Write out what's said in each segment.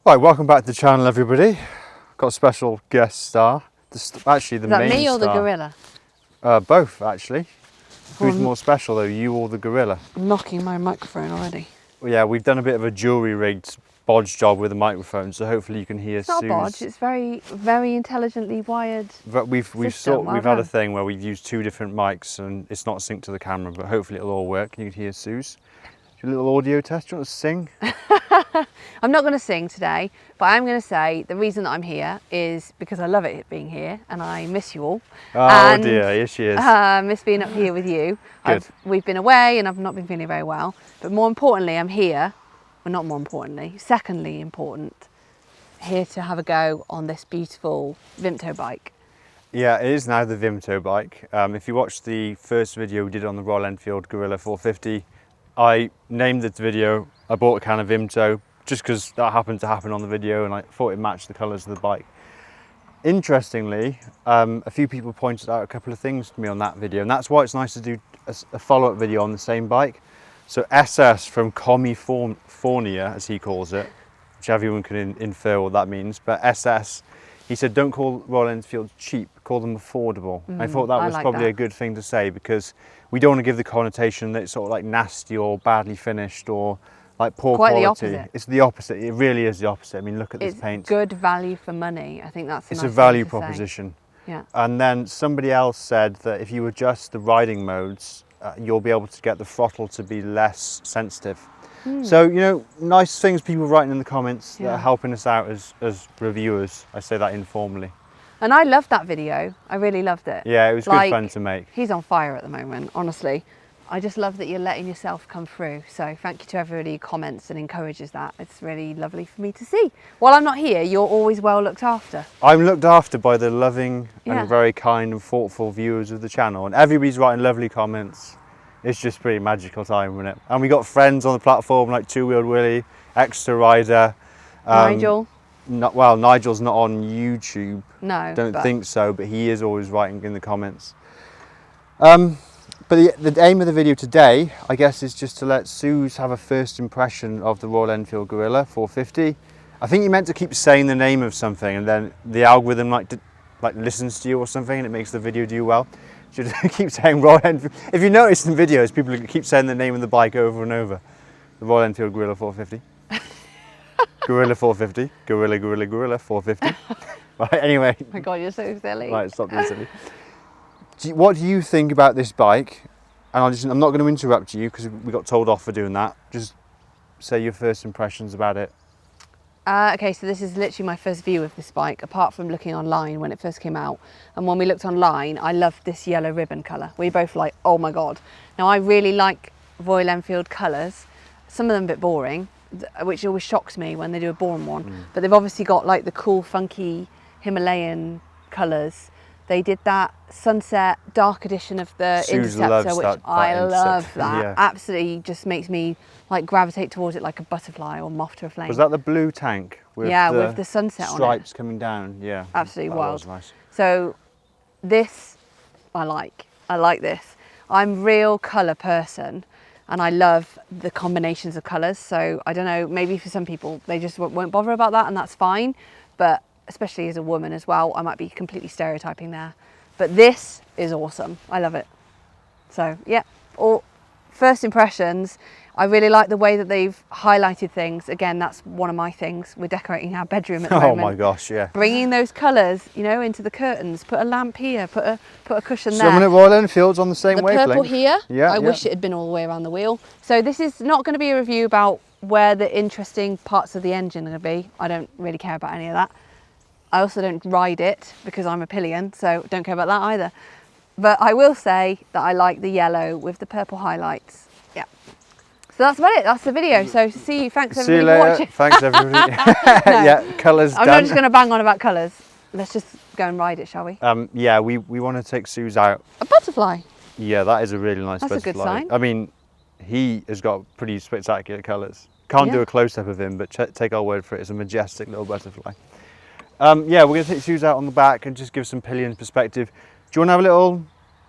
Right, welcome back to the channel, everybody. Got a special guest star. Actually, the main star. Is that me or the gorilla? Both, actually. Who's more special, though, you or the gorilla? I'm knocking my microphone already. Well, yeah, we've done a bit of a jewellery-rigged bodge job with the microphone, so hopefully you can hear It's not a bodge. It's very, very intelligently wired. But we've had a thing where we've used two different mics, and it's not synced to the camera, but hopefully it'll all work. You can hear Suze. Do a little audio test. Do you want to sing? I'm not going to sing today, but I'm going to say the reason that I'm here is because I love it being here and I miss you all. Oh dear, here she is. Miss being up here with you. Good. We've been away and I've not been feeling very well, but more importantly, I'm here. Well, not more importantly, secondly important, here to have a go on this beautiful Vimto bike. Yeah, it is now the Vimto bike. If you watched the first video we did on the Royal Enfield Guerrilla 450, I named the video, I bought a can of Vimto, just because that happened to happen on the video and I thought it matched the colours of the bike. Interestingly, a few people pointed out a couple of things to me on that video, and that's why it's nice to do a follow-up video on the same bike. So SS from California, as he calls it, which everyone can infer what that means, but SS, he said, don't call Royal Enfield cheap, call them affordable. I thought that was probably a good thing to say, because we don't want to give the connotation that it's sort of like nasty or badly finished or like poor quality. The opposite. It's the opposite. It really is the opposite. I mean, look at this paint. It's good value for money. I think that's It's a value proposition. Yeah. And then somebody else said that if you adjust the riding modes, you'll be able to get the throttle to be less sensitive. So, you know, nice things people writing in the comments that are helping us out as reviewers. I say that informally. And I loved that video. I really loved it. Yeah, it was good fun to make. He's on fire at the moment, honestly. I just love that you're letting yourself come through. So thank you to everybody who comments and encourages that. It's really lovely for me to see. While I'm not here, you're always well looked after. I'm looked after by the loving and very kind and thoughtful viewers of the channel. And everybody's writing lovely comments. It's just pretty magical time, isn't it? And we got friends on the platform like Two Wheeled Willie, Extra Rider. Nigel. Well, Nigel's not on YouTube. No. Don't think so, but he is always writing in the comments. But the aim of the video today, I guess, is just to let Suze have a first impression of the Royal Enfield Guerrilla 450. I think you meant to keep saying the name of something, and then the algorithm like listens to you or something, and it makes the video do well. Should keep saying Royal Enfield. If you notice in videos, people keep saying the name of the bike over and over. The Royal Enfield Guerrilla 450. Guerrilla 450. Guerrilla, Guerrilla, Guerrilla 450. Right, anyway. Oh my God, you're so silly. Right, stop being silly. What do you think about this bike? And I'm not going to interrupt you because we got told off for doing that. Just say your first impressions about it. Okay, so this is literally my first view of this bike, apart from looking online when it first came out. And when we looked online, I loved this yellow ribbon colour. We both like, oh my God. Now, I really like Royal Enfield colours. Some of them a bit boring, which always shocks me when they do a boring one. But they've obviously got like the cool, funky Himalayan colours. They did that sunset dark edition of the Interceptor, which I love that. Yeah. Absolutely just makes me like gravitate towards it like a butterfly or moth to a flame. Was that the blue tank? With with the sunset on it. Stripes coming down, yeah. Absolutely wild. That was nice. So this, I like this. I'm a real colour person and I love the combinations of colours. So I don't know, maybe for some people, they just won't bother about that and that's fine. But especially as a woman as well, I might be completely stereotyping there. But this is awesome. I love it. So yeah, first impressions, I really like the way that they've highlighted things. Again, that's one of my things. We're decorating our bedroom at the moment. Oh my gosh, yeah. Bringing those colours, you know, into the curtains. Put a lamp here, put a cushion there. Someone at Royal Enfield's on the same wavelength. The purple here, yeah, I wish it had been all the way around the wheel. So this is not going to be a review about where the interesting parts of the engine are going to be. I don't really care about any of that. I also don't ride it because I'm a Pillion, so don't care about that either. But I will say that I like the yellow with the purple highlights. Yeah. So that's about it. That's the video. So see you. Thanks everybody for watching. Thanks everybody. Yeah, colours done. I'm not just going to bang on about colours. Let's just go and ride it, shall we? Yeah, we want to take Suze out. A butterfly. Yeah, that is a really nice butterfly. That's a good sign. I mean, he has got pretty spectacular colours. Can't do a close-up of him, but take our word for it. It's a majestic little butterfly. Yeah, we're going to take Suze out on the back and just give some Pillion perspective. Do you want to have a little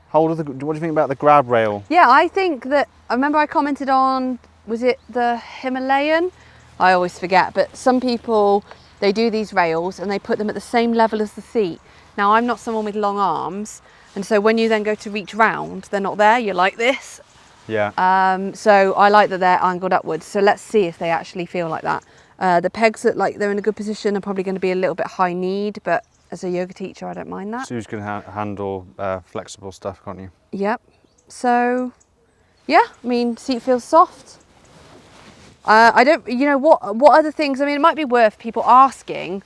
hold of what do you think about the grab rail? Yeah, I think that, I remember I commented on, was it the Himalayan? I always forget. But some people, they do these rails and they put them at the same level as the seat. Now, I'm not someone with long arms, and so when you then go to reach round, they're not there, you're like this. Yeah. So I like that they're angled upwards. So let's see if they actually feel like that. The pegs that like they're in a good position are probably going to be a little bit high kneed, but as a yoga teacher, I don't mind that. Suze can handle flexible stuff, can't you? Yep. So yeah, I mean, seat feels soft. I don't, you know, what other things, I mean, it might be worth people asking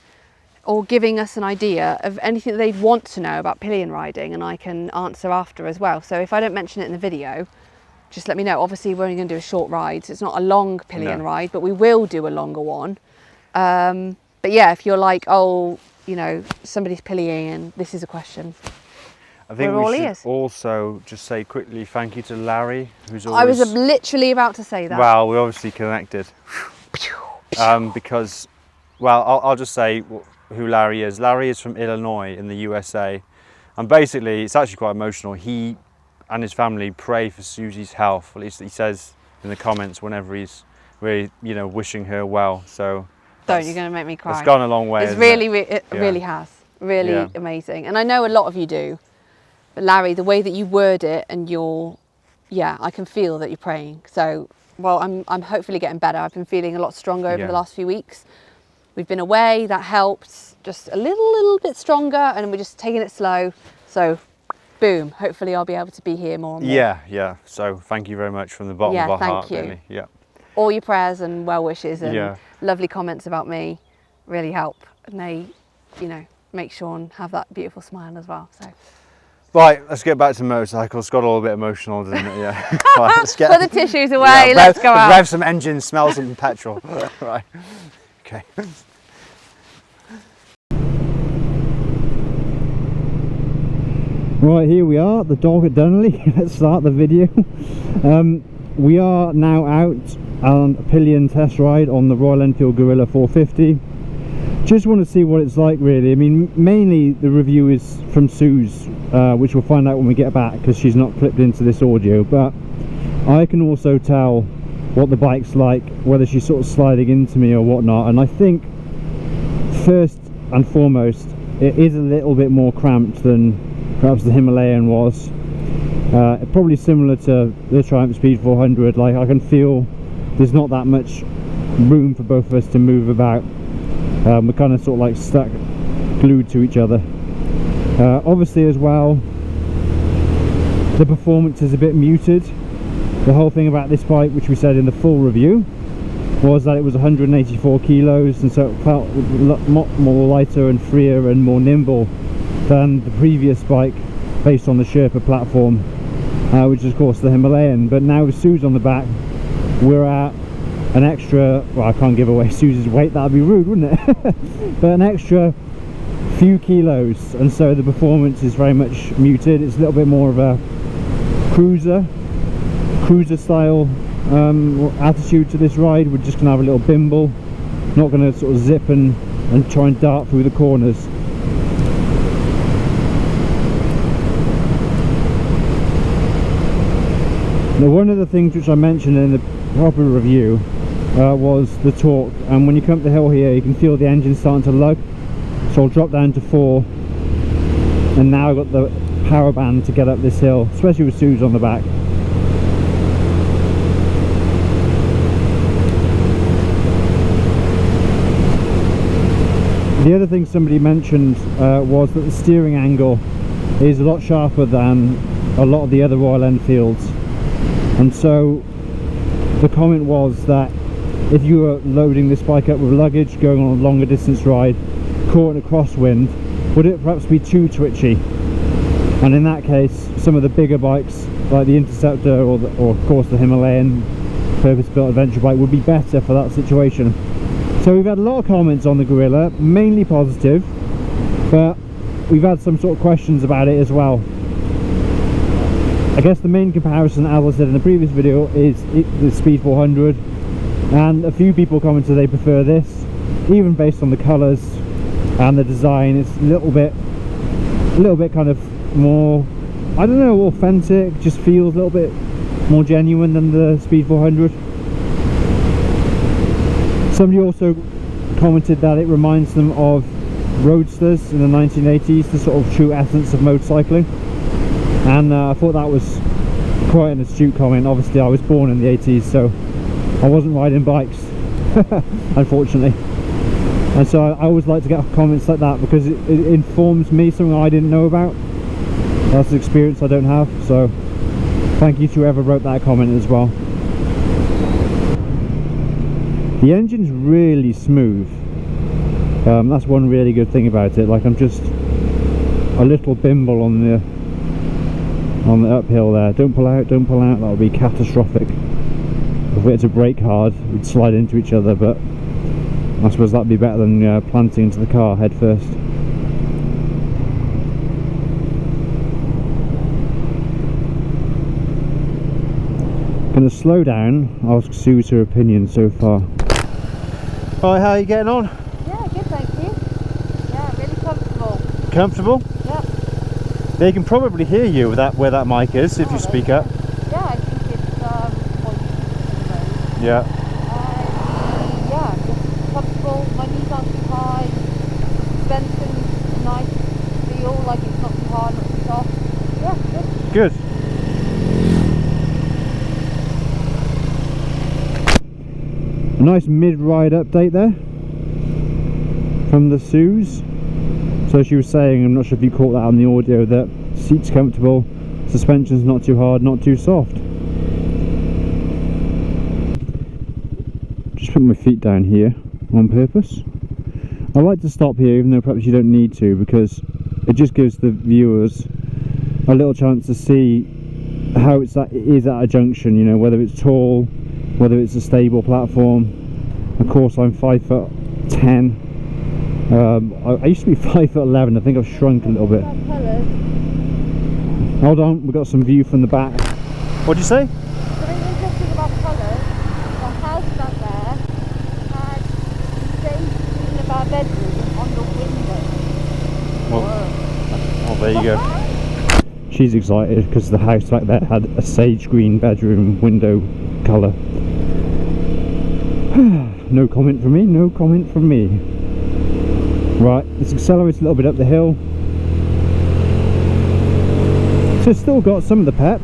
or giving us an idea of anything that they'd want to know about pillion riding, and I can answer after as well. So if I don't mention it in the video, just let me know. Obviously, we're only going to do a short ride, so it's not a long pillion ride, but we will do a longer one. But yeah, if you're like, oh, you know, somebody's pillying, this is a question. I think we should also just say quickly thank you to Larry, who's always... I was literally about to say that. Well, we obviously connected. Because, well, I'll just say who Larry is. Larry is from Illinois in the USA. And basically, it's actually quite emotional. He and his family pray for Suzie's health. At least he says in the comments whenever he's really, you know, wishing her well. So don't, you're going to make me cry. It's gone a long way. It's really, it really has. Really amazing. And I know a lot of you do. But Larry, the way that you word it and you're, yeah, I can feel that you're praying. So, well, I'm hopefully getting better. I've been feeling a lot stronger over the last few weeks. We've been away, that helped. Just a little bit stronger, and we're just taking it slow. So, boom, hopefully I'll be able to be here more and more. Yeah. So thank you very much from the bottom of our heart. Thank you. Really. Yeah. All your prayers and well wishes and lovely comments about me really help. And they, you know, make Sean have that beautiful smile as well. So. Right, let's get back to motorcycles. Got a little bit emotional, didn't it? Yeah. Right, let's put the tissues away. Let's go out. Rev some engines, smell some petrol. Right. Okay. Right, here we are, the dog at Dunley. Let's start the video. We are now out on a pillion test ride on the Royal Enfield Guerrilla 450. Just want to see what it's like, really. I mean, mainly the review is from Suze, which we'll find out when we get back because she's not clipped into this audio, but I can also tell what the bike's like, whether she's sort of sliding into me or whatnot. And I think first and foremost, it is a little bit more cramped than perhaps the Himalayan was. Probably similar to the Triumph Speed 400. Like, I can feel there's not that much room for both of us to move about. We're kind of sort of like stuck, glued to each other. Obviously as well, the performance is a bit muted. The whole thing about this bike, which we said in the full review, was that it was 184 kilos, and so it felt a lot more lighter and freer and more nimble than the previous bike based on the Sherpa platform, which is of course the Himalayan. But now with Suze on the back, we're at an extra, well, I can't give away Suze's weight, that'd be rude, wouldn't it? But an extra few kilos, and so the performance is very much muted. It's a little bit more of a cruiser style attitude to this ride. We're just gonna have a little bimble, not gonna sort of zip and try and dart through the corners. Now, one of the things which I mentioned in the proper review was the torque, and when you come up the hill here you can feel the engine starting to lug, so I'll drop down to 4, and now I've got the power band to get up this hill, especially with Suze on the back. The other thing somebody mentioned was that the steering angle is a lot sharper than a lot of the other Royal Enfields, and so the comment was that if you were loading this bike up with luggage going on a longer distance ride, caught in a crosswind, would it perhaps be too twitchy? And in that case, some of the bigger bikes like the Interceptor or of course the Himalayan purpose-built adventure bike would be better for that situation. So we've had a lot of comments on the Guerrilla, mainly positive, but we've had some sort of questions about it as well. I guess the main comparison, as I said in the previous video, is the Speed 400, and a few people commented they prefer this, even based on the colours and the design. It's a little bit kind of more, I don't know, authentic, just feels a little bit more genuine than the Speed 400. Somebody also commented that it reminds them of roadsters in the 1980s, the sort of true essence of motorcycling, and I thought that was quite an astute comment. Obviously I was born in the 80s, so I wasn't riding bikes unfortunately, and so I always like to get comments like that because it informs me something I didn't know about. That's an experience I don't have, so thank you to whoever wrote that comment as well. The engine's really smooth. That's one really good thing about it. Like, I'm just a little bimble on the uphill there. Don't pull out, don't pull out, that would be catastrophic. If we had to brake hard, we'd slide into each other, but I suppose that'd be better than planting into the car head first. Gonna slow down, ask Suze her opinion so far. Alright, how are you getting on? Yeah, good, thank you. Yeah, really comfortable. Comfortable? Yeah. They can probably hear you with that, where that mic is, if you speak up. Yeah, I think it's Yeah. yeah, just comfortable. My knees aren't too high. Suspension's nice feel, like it's not too hard, not too soft. Yeah, good. Good. A nice mid-ride update there from the Suze. So she was saying, I'm not sure if you caught that on the audio, that seat's comfortable, suspension's not too hard, not too soft. Just put my feet down here on purpose. I like to stop here even though perhaps you don't need to, because it just gives the viewers a little chance to see how it is at a junction, you know, whether it's tall, whether it's a stable platform. Of course, I'm 5'10". I used to be 5'11". I think I've shrunk a little bit. Hold on, we've got some view from the back. What did you say? Something interesting about colours. The house back there had stage screen of our bedroom on the window. Oh, there you go. She's excited because the house back there had a sage green bedroom window colour. No comment from me, no comment from me. Right, let's accelerate a little bit up the hill. So it's still got some of the pep.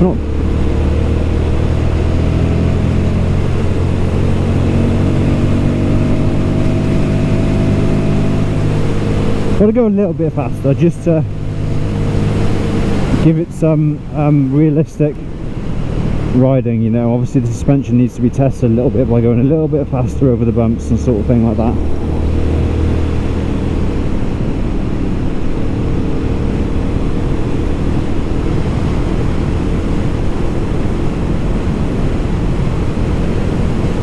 Not. Got to go a little bit faster just to give it some realistic riding, you know. Obviously the suspension needs to be tested a little bit by going a little bit faster over the bumps and sort of thing like that.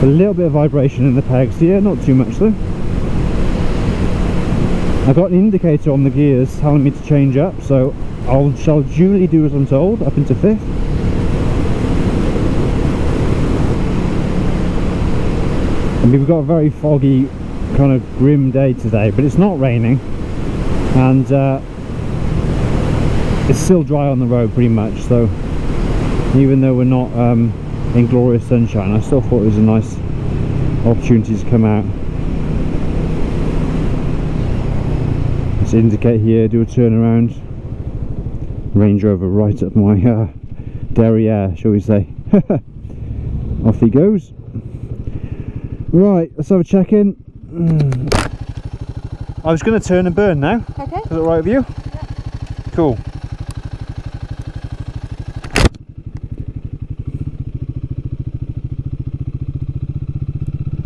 A little bit of vibration in the pegs here, not too much though. I got an indicator on the gears telling me to change up, so shall duly do as I'm told, up into 5th. I mean, we've got a very foggy, kind of grim day today, but it's not raining, and it's still dry on the road pretty much, so even though we're not in glorious sunshine, I still thought it was a nice opportunity to come out. Let's indicate here, do a turnaround. Range Rover right up my derriere, shall we say. Off he goes. Right, let's have a check in. I was going to turn and burn now. Okay. Is that right with you? Yeah. Cool.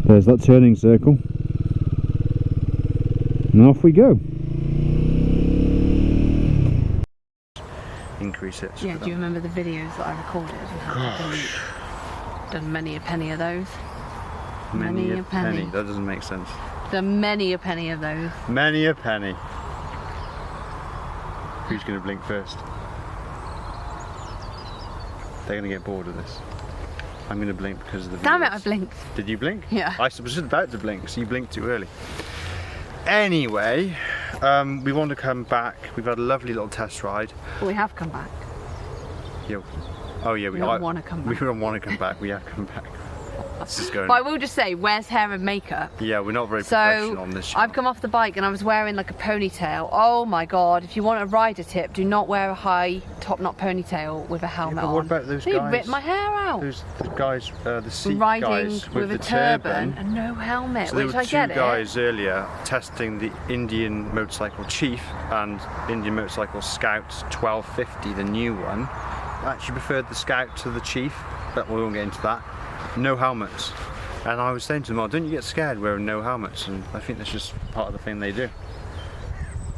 There's that turning circle. And off we go. Increase it. Yeah, do you remember the videos that I recorded and how I've done many a penny of those? Many a penny. That doesn't make sense. Done many a penny of those. Many a penny. Who's going to blink first? They're going to get bored of this. I'm going to blink because of the Damn viewers. it, I blinked. Did you blink? Yeah. I was just about to blink, so you blinked too early. Anyway, we want to come back. We've had a lovely little test ride. Well, we have come back. Yeah. Oh yeah, We don't want to come back. We don't want to come back. We have come back. This is going. But I will just say, wears hair and makeup. Yeah, we're not very professional So on this channel. I've come off the bike and I was wearing like a ponytail. Oh my god! If you want a rider tip, do not wear a high top knot ponytail with a helmet but on. what about those They guys? ripped my hair out. Those the guys, the seat Riding guys with the a turban and no helmet, So there which were I two get guys earlier testing the Indian Motorcycle Chief and Indian Motorcycle Scout 1250, the new one. I actually preferred the Scout to the Chief, but we won't get into that. No helmets. And I was saying to them, oh, don't you get scared wearing no helmets? And I think that's just part of the thing they do.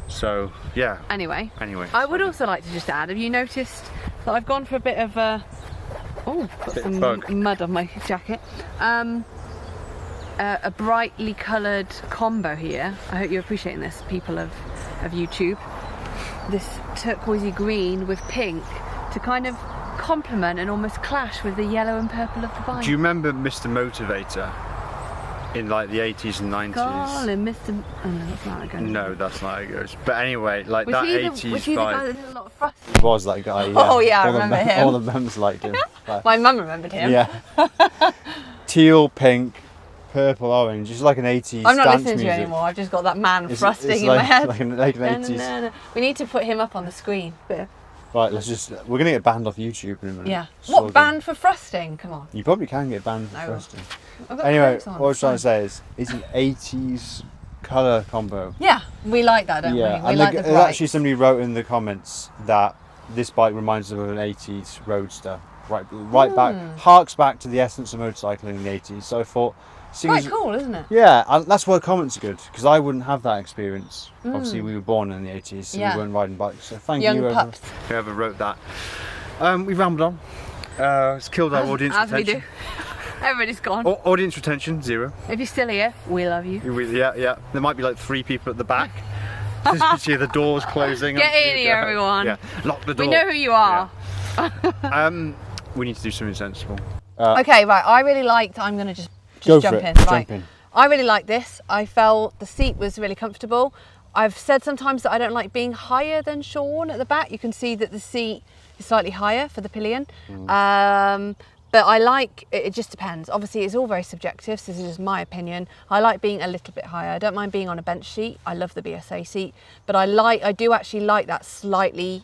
So, yeah. Anyway, I would also like to just add, have you noticed that I've gone for a bit of got some bug. mud on my jacket. A brightly coloured combo here. I hope you're appreciating this, people of YouTube. This turquoisey green with pink to kind of complement and almost clash with the yellow and purple of the bike. Do you remember Mr. Motivator in like the 80s and 90s? Darling, Mr. Oh no, that's not how it goes. No, that's not how it goes. But anyway, like Was that he 80s was he the guy vibe. that did a lot of thrusting? Was that guy? Yeah. Oh, yeah, I all remember the, him. All the mums liked him. Like, My mum remembered him. yeah. Teal, pink, purple, orange. It's like an 80s I'm not dance listening to you music. anymore. I've just got that man It's thrusting in like, my head. like an 80s. No. We need to put him up on the screen. Right, we're gonna get banned off YouTube in a minute. Yeah. So What, banned for thrusting? Come on. You probably can get banned for No. thrusting. I've got Anyway, clothes on, what I was it's trying fine. to say is, it's an 80s colour combo. Yeah, we like that, don't Yeah, we? We and like the there's bright. actually somebody wrote in the comments that this bike reminds them of an 80s roadster. Right back, harks back to the essence of motorcycling in the 80s. So I thought, Quite cool, isn't it? yeah, and that's why comments are good, because I wouldn't have that experience. Obviously, we were born in the 80s, so Yeah. we weren't riding bikes. So thank Young you, pups. whoever wrote that. We rambled on. It's killed our audience As we retention. do. Everybody's gone. Audience retention, 0. If you're still here, we love you. Yeah. There might be like 3 people at the back. You see the doors closing. Get in here, everyone. Yeah, lock the door. We know who you are. Yeah. We need to do something sensible. Okay, right. I really liked. I'm gonna just Go jump for it. in. Right. Jump in. I really liked this. I felt the seat was really comfortable. I've said sometimes that I don't like being higher than Sean at the back. You can see that the seat is slightly higher for the Pillion. But I like, it just depends. Obviously it's all very subjective, so this is just my opinion. I like being a little bit higher. I don't mind being on a bench seat. I love the BSA seat, but I do actually like that slightly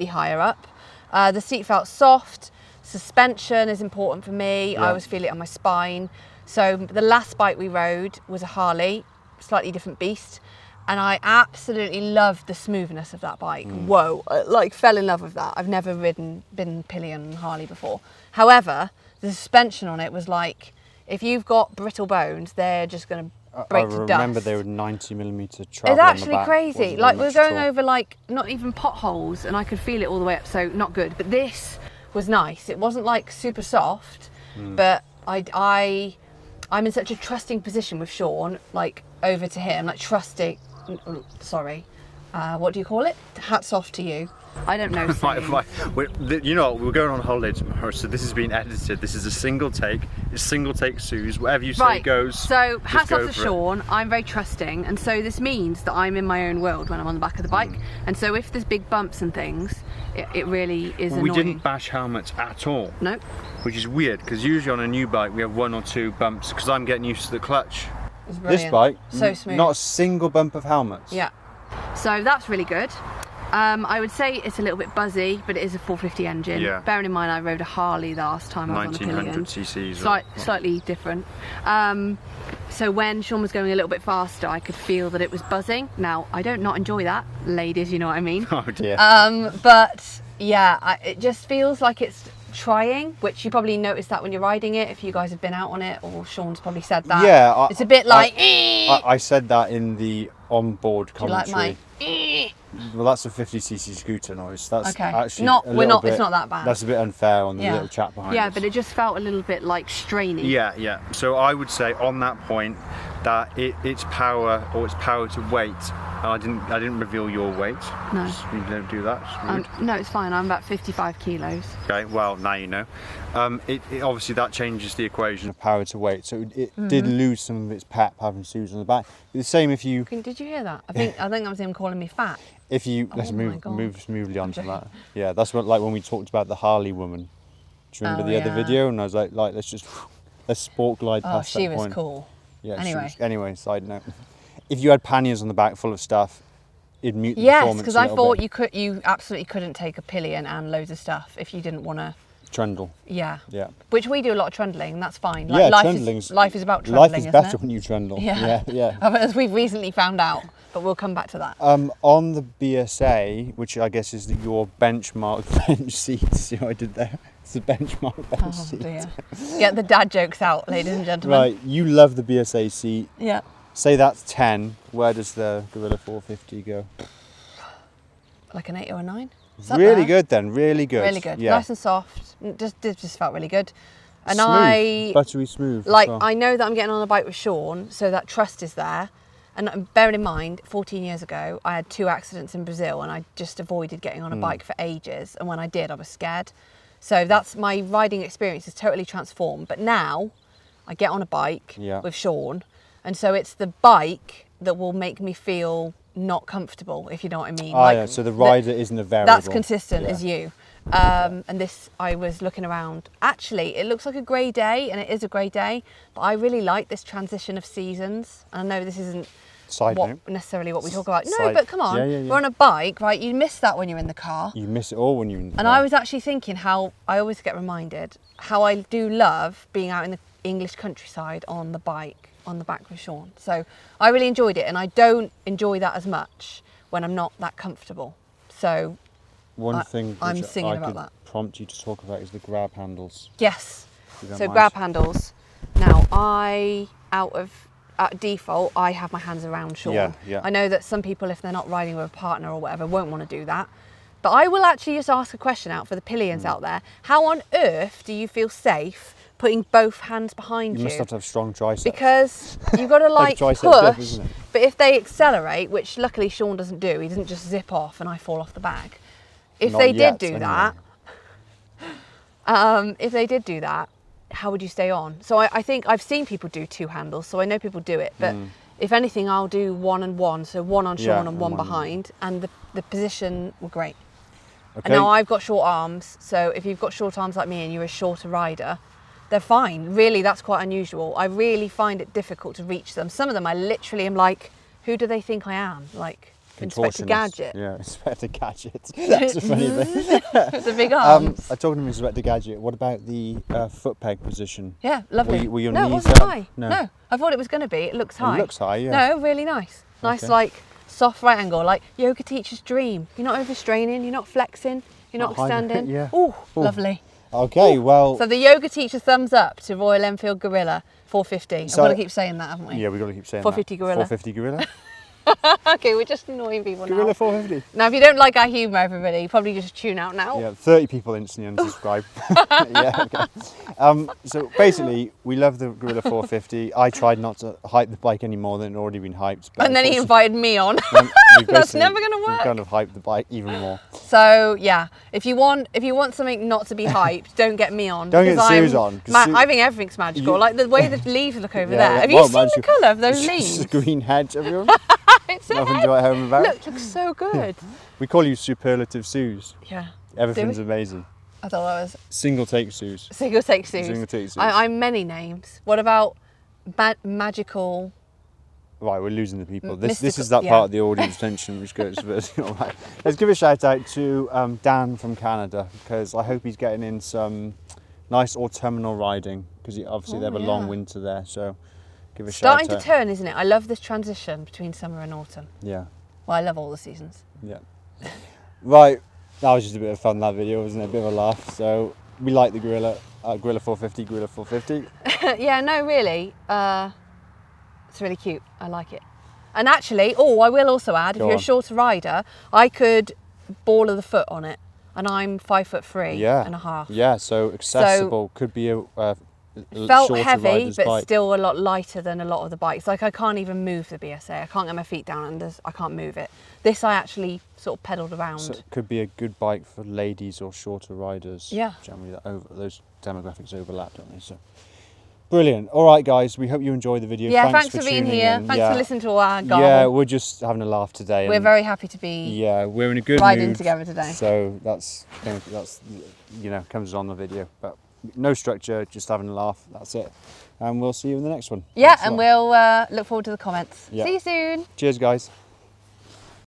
higher up. The seat felt soft. Suspension is important for me. Yeah. I always feel it on my spine. So the last bike we rode was a Harley, slightly different beast. And I absolutely loved the smoothness of that bike. Whoa, I, like fell in love with that. I've never been Pillion and Harley before. However, the suspension on it was like, if you've got brittle bones, they're just going to break to dust. I remember they were 90mm travel. It's actually on the back. crazy. Wasn't Like very we're much going at all. over like not even potholes, and I could feel it all the way up. So not good. But this was nice. It wasn't like super soft, but I'm in such a trusting position with Sean, like over to him, like trusting. Sorry, what do you call it? Hats off to you. I don't know. Right. You know, we're going on holiday tomorrow, so this is being edited. This is a single take. It's single take, Suze. Whatever you say Right. goes. So just hats go off to for it. Sean. I'm very trusting, and so this means that I'm in my own world when I'm on the back of the bike. And so if there's big bumps and things, it really is Well, annoying. we didn't bash helmets at all, No. which is weird because usually on a new bike we have 1 or 2 bumps because I'm getting used to the clutch. It's This brilliant. bike, So smooth. not a single bump of helmets. Yeah. So that's really good. I would say it's a little bit buzzy, but it is a 450 engine. Yeah. Bearing in mind I rode a Harley last time I was on a 1900 Pillion. cc's. Slightly different. So when Sean was going a little bit faster, I could feel that it was buzzing. Now, I don't not enjoy that, ladies, you know what I mean. Oh dear. But yeah, it just feels like it's trying, which you probably noticed that when you're riding it, if you guys have been out on it, or Sean's probably said that. Yeah, it's a bit like, I said that in the onboard do you like commentary. my Well, that's a 50cc scooter noise. That's Okay. actually Not- a we're little not- bit, it's not that bad. That's a bit unfair on the Yeah. little chap behind yeah, us. but it just felt a little bit like straining. Yeah. So I would say on that point that it's power to weight. And I didn't reveal your weight. No. You don't do that. It's rude. No, it's fine. I'm about 55 kilos. Okay. Well, now you know. It obviously that changes the equation of power to weight. So it did lose some of its pep having Suze on the back. The same if you Did you hear that? I think that was him calling me fat. let's Oh my move God. smoothly on to joking. that. Yeah, that's what like when we talked about the Harley woman. Do you remember Oh, the other yeah. video? And I was like let's just a sport glide Oh, past she that was point. cool. Yeah. Anyway. Anyway, side note. If you had panniers on the back full of stuff, it'd mute the Yes, performance because a I little thought bit. you absolutely couldn't take a pillion and loads of stuff if you didn't want to. Trundle. Yeah. Yeah. Which we do a lot of trundling, and that's fine. Yeah, life trundling's- life is about trundling, Life is isn't better it? when you trundle. Yeah. Yeah. As we've recently found out, but we'll come back to that. On the BSA, which I guess is your benchmark bench seat. See what I did there? It's the benchmark bench Oh seat. dear. Get the dad jokes out, ladies and gentlemen. Right, you love the BSA seat. Yeah. Say that's 10. Where does the Guerrilla 450 go? Like an 8 or a 9. Is that Really there? good then, really good. Really good. Yeah. Nice and soft. Just felt really good. And Smooth, buttery smooth. as like well. I know that I'm getting on a bike with Sean, so that trust is there. And bearing in mind, 14 years ago, I had 2 accidents in Brazil, and I just avoided getting on a bike for ages. And when I did, I was scared. So that's my riding experience is totally transformed. But now, I get on a bike with Sean, and so it's the bike that will make me feel not comfortable, if you know what I mean. Yeah, so the rider isn't a variable. That's consistent as you. And this, I was looking around. Actually, it looks like a grey day, and it is a grey day, but I really like this transition of seasons. I know this isn't necessarily what we talk about. No, but come on, Yeah. we're on a bike, right? You miss that when you're in the car. You miss it all when you're in the And car. I was actually thinking how I always get reminded how I do love being out in the English countryside on the bike, on the back with Sean. So I really enjoyed it, and I don't enjoy that as much when I'm not that comfortable. So One thing I'm which singing I about could that. prompt you to talk about is the grab handles. yes, if you don't so mind. grab handles. Now at default, I have my hands around Sean. Yeah. I know that some people, if they're not riding with a partner or whatever, won't want to do that. But I will actually just ask a question out for the pillions out there. How on earth do you feel safe putting both hands behind you? You must have to have strong triceps. Because you've got to like tricep push, dip, isn't it? but if they accelerate, which luckily Sean doesn't do, he doesn't just zip off and I fall off the bag. If Not they yet, did do anyway. that, how would you stay on? So I think I've seen people do 2 handles, so I know people do it, but if anything, I'll do 1 and 1, so 1 on Sean and and 1 one- behind, and the position were great. Okay. And now I've got short arms, so if you've got short arms like me and you're a shorter rider, they're fine. Really, that's quite unusual. I really find it difficult to reach them. Some of them I literally am like, who do they think I am? Like Inspector Contortionist. Gadget. Yeah, Inspector Gadget. That's a funny thing. With the big arms. I talking to Inspector Gadget. What about the foot peg position? Yeah, lovely. Were your no, it knees wasn't up? high. No. No, I thought it was going to be. It looks high. It looks high, yeah. No, really nice. Nice, Okay. like soft right angle, like yoga teacher's dream. You're not overstraining, you're not flexing, you're not Not high- extending. yeah. Ooh, Ooh. lovely. Okay, well, So the yoga teacher thumbs up to Royal Enfield Guerrilla 450. So- I've got to keep saying that, haven't we? yeah, we've got to keep saying 450 that. Gorilla. 450 Gorilla. Okay, we're just annoying people Gorilla now. 450. Now, if you don't like our humour, everybody, you probably just tune out now. Yeah, 30 people instantly unsubscribe. Yeah, okay. So basically, we love the Guerrilla 450. I tried not to hype the bike any more than it had already been hyped. But And then he unfortunately, invited me on. we That's basically- never gonna work. We kind of hyped the bike even more. So yeah, if you want something not to be hyped, don't get me on. Don't get because Suze on, 'cause Su- I think everything's magical. You- like the way the leaves look over Yeah, there. yeah. Have you Well, seen the magical. colour of those It's leaves? just a green hedge, everyone. It's a Nothing head. to write home about. Look, it looks so good. We call you Superlative Suze. Yeah. Everything's Do amazing. I thought that was Single take Suze. single take Suze. Single take Suze. I'm many names. What about magical? Right, we're losing the people. This Mystical- is that yeah. part of the audience attention which goes first. All right. Let's give a shout out to Dan from Canada, because I hope he's getting in some nice autumnal riding, because obviously they have a long yeah. winter there. So give a Starting shout to out. turn, isn't it? I love this transition between summer and autumn. Yeah, Well, I love all the seasons. yeah. Right, that was just a bit of fun, that video, wasn't it? A bit of a laugh. So we like the Guerrilla, Guerrilla 450, Guerrilla 450. Yeah, no, really. It's really cute. I like it. And actually, I will also add, if Go you're on. a shorter rider, I could ball of the foot on it. And I'm 5'3" Yeah. and a half. Yeah, so accessible, could be a Felt shorter heavy, rider's but bike. still a lot lighter than a lot of the bikes. Like I can't even move the BSA. I can't get my feet down and I can't move it. This I actually sort of pedalled around. So it could be a good bike for ladies or shorter riders. Yeah. Generally, those demographics overlap, don't they? So brilliant. All right, guys. We hope you enjoyed the video. Yeah, thanks for being tuning here. in. Thanks Yeah. for listening to our garble. Yeah, we're just having a laugh today. We're and very happy to be yeah, we're in a good riding mood together today. So that's comes on the video. But no structure, just having a laugh. That's it. And we'll see you in the next one. Yeah, Thanks a and lot. we'll look forward to the comments. Yeah. See you soon. Cheers, guys.